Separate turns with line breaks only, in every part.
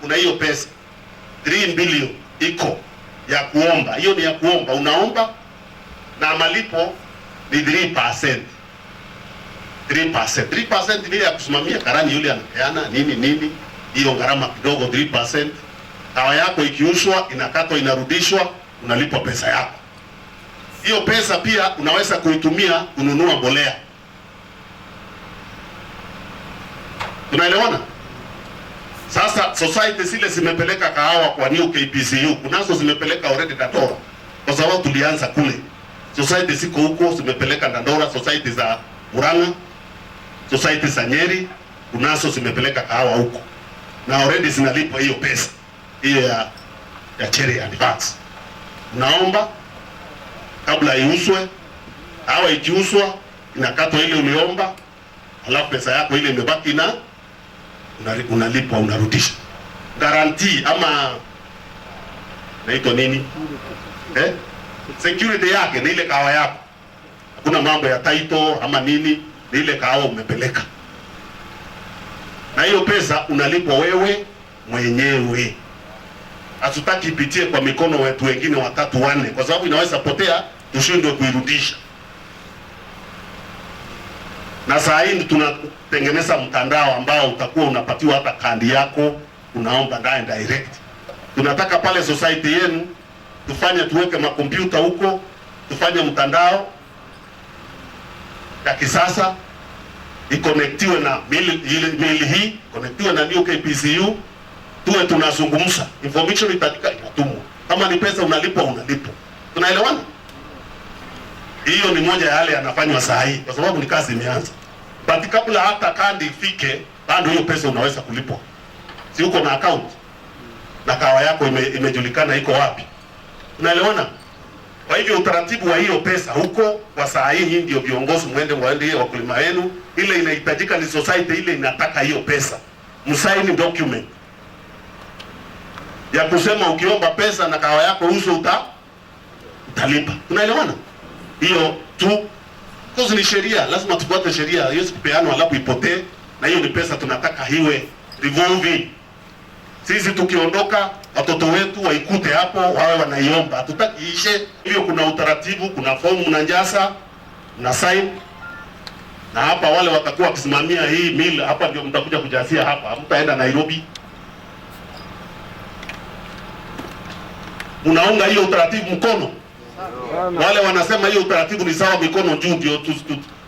kuna hiyo pesa 3 bilioni iko ya kuomba. Hiyo ni ya kuomba, unaomba na malipo ni 3%. 3% ni ya kusimamia karani yule anapeana nini, hiyo gharama kidogo 3%. Dawa yako ikiushwa inakatwa, inarudishwa, unalipwa pesa yako. Hiyo pesa pia unaweza kuitumia kununua mbolea. Tunaelewana? Sasa society zile zimepeleka kahawa kwa new KPCU, kunazo zimepeleka already Dandora, kwa sababu tulianza kule. Society ziko huko zimepeleka Dandora, society za Murang'a, society za Nyeri, kunazo zimepeleka kahawa huko, na already zinalipwa hiyo pesa hiyo ya cherry advance. Unaomba kabla iuswe, hawa ikiuswa inakatwa ile uliomba, alafu pesa yako ile imebaki na unalipwa, unarudisha. Guarantee ama naitwa nini? Security yake ni ile kahawa yako. Hakuna mambo ya title ama nini, ni ile kahawa umepeleka. Na hiyo pesa unalipwa wewe mwenyewe. Hatutaki ipitie kwa mikono wetu wengine 3 4, kwa sababu inaweza potea tushindwe kuirudisha. Na saa hii tunatengeneza mtandao ambao utakuwa unapatiwa hata kandi yako, unaomba ndani direct. Tunataka pale society yenu tufanye, tuweke makompyuta huko, tufanye mtandao ya kisasa, ikonektiwe na mail hii, connectiwe na new KPCU, tuwe tunazungumza, information itatika inatumwa. Kama ni pesa unalipwa. Tunaelewana? Hiyo ni moja ya yale yanafanywa saa hii, kwa sababu ni kazi imeanza. But kabla hata kandi ifike, bado hiyo pesa unaweza kulipwa. Si uko na account na kahawa yako imejulikana iko wapi. Tunaelewana? Kwa hivyo utaratibu wa hiyo pesa huko kwa saa hii ndio viongozi mwende wakulima wenu, ile inahitajika ni society ile inataka hiyo pesa. Msaini document ya kusema ukiomba pesa na kahawa yako uso utalipa. Tunaelewana? Hiyo tu kwa ni sheria, lazima tufuate sheria. Hiyo sipeano alafu ipotee, na hiyo ni pesa tunataka hiwe revolving. Sisi tukiondoka watoto wetu waikute hapo wawe wanaiomba. Hatutaki ishe. Hiyo kuna utaratibu, kuna fomu mnajaza, na sign. Na hapa wale watakuwa wakisimamia hii mill hapa ndio mtakuja kujazia hapa. Mtaenda Nairobi. Unaunga hiyo utaratibu mkono. Wale wanasema hiyo utaratibu ni sawa mikono juu, ndio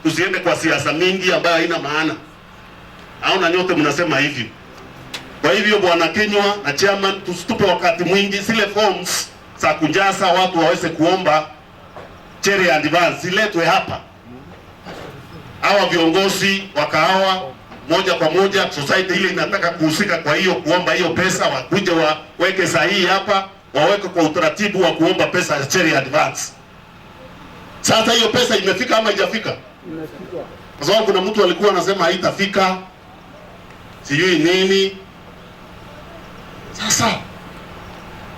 tusiende kwa siasa mingi ambayo haina maana. Hauna nyote mnasema hivyo. Kwa hivyo Bwana Kinyua na chairman, tusitupe wakati mwingi, zile forms za kujaza watu waweze kuomba cherry advance ziletwe hapa. Hawa viongozi wa kahawa moja kwa moja, society ile inataka kuhusika kwa hiyo kuomba hiyo pesa, wakuje waweke sahihi hapa, waweke kwa utaratibu wa kuomba pesa ya cherry advance. Sasa hiyo pesa imefika ama haijafika? Imefika. Kwa sababu kuna mtu alikuwa anasema haitafika, sijui nini. Sasa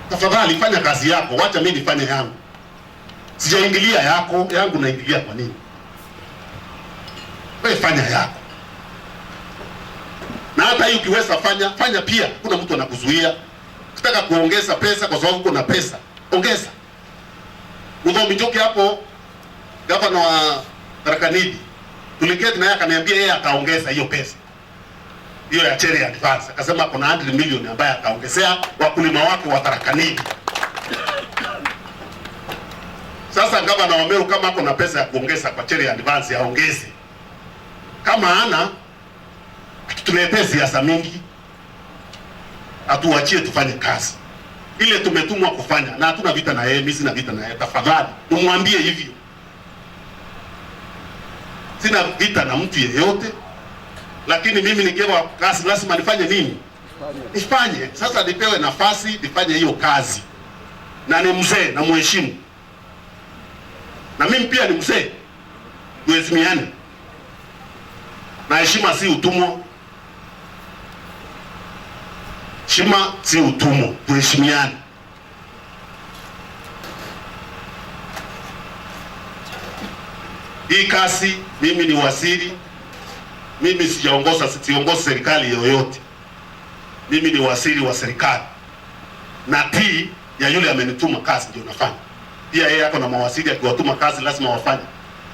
tafadhali fanya kazi yako, wacha mimi nifanye yangu. Sijaingilia yangu naingilia kwa nini? Wewe fanya yako. Na hata hiyo ukiweza fanya pia, kuna mtu anakuzuia. Ukitaka kuongeza pesa kwa sababu uko na pesa, ongeza. Mudhomi Njoki hapo, gavana wa Tharaka Nithi, tuliketi naye akaniambia yeye ataongeza hiyo pesa. Hiyo ya cherry advance. Akasema kuna 100 milioni ambaye ataongezea wakulima wake wa Tharaka Nithi. Sasa gavana wa Meru kama kuna pesa ya kuongeza kwa cherry advance aongeze. Kama ana tuletee siasa mingi, atuachie tufanye kazi ile tumetumwa kufanya, na hatuna vita na yeye, mimi sina vita na yeye. Tafadhali umwambie hivyo, sina vita na mtu yeyote, lakini mimi nikiwa kazi lazima nifanye nini? Nifanye. Sasa nipewe nafasi nifanye hiyo kazi, na ni mzee na mheshimu, na mimi pia ni mzee, tuheshimiane. Na heshima si utumwa. Heshima si utumwa, tuheshimiane. Hii kazi mimi ni waziri, mimi siongoza serikali yoyote. Mimi ni waziri wa serikali na tii ya yule amenituma kazi ndio nafanya. Pia yeye ako na mawaziri akiwatuma kazi lazima wafanye.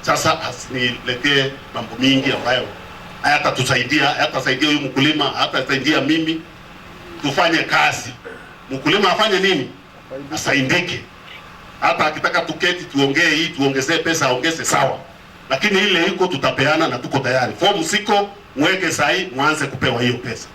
Sasa asiniletee mambo mingi ambayo hayatasaidia huyu mkulima, hayatasaidia mimi. Tufanye kazi. Mkulima afanye nini? Asaidike. Hata akitaka tuketi tuongee hii tuongezee pesa aongeze sawa. Lakini ile iko tutapeana na tuko tayari. Fomu siko, mweke sahi, mwanze kupewa hiyo pesa.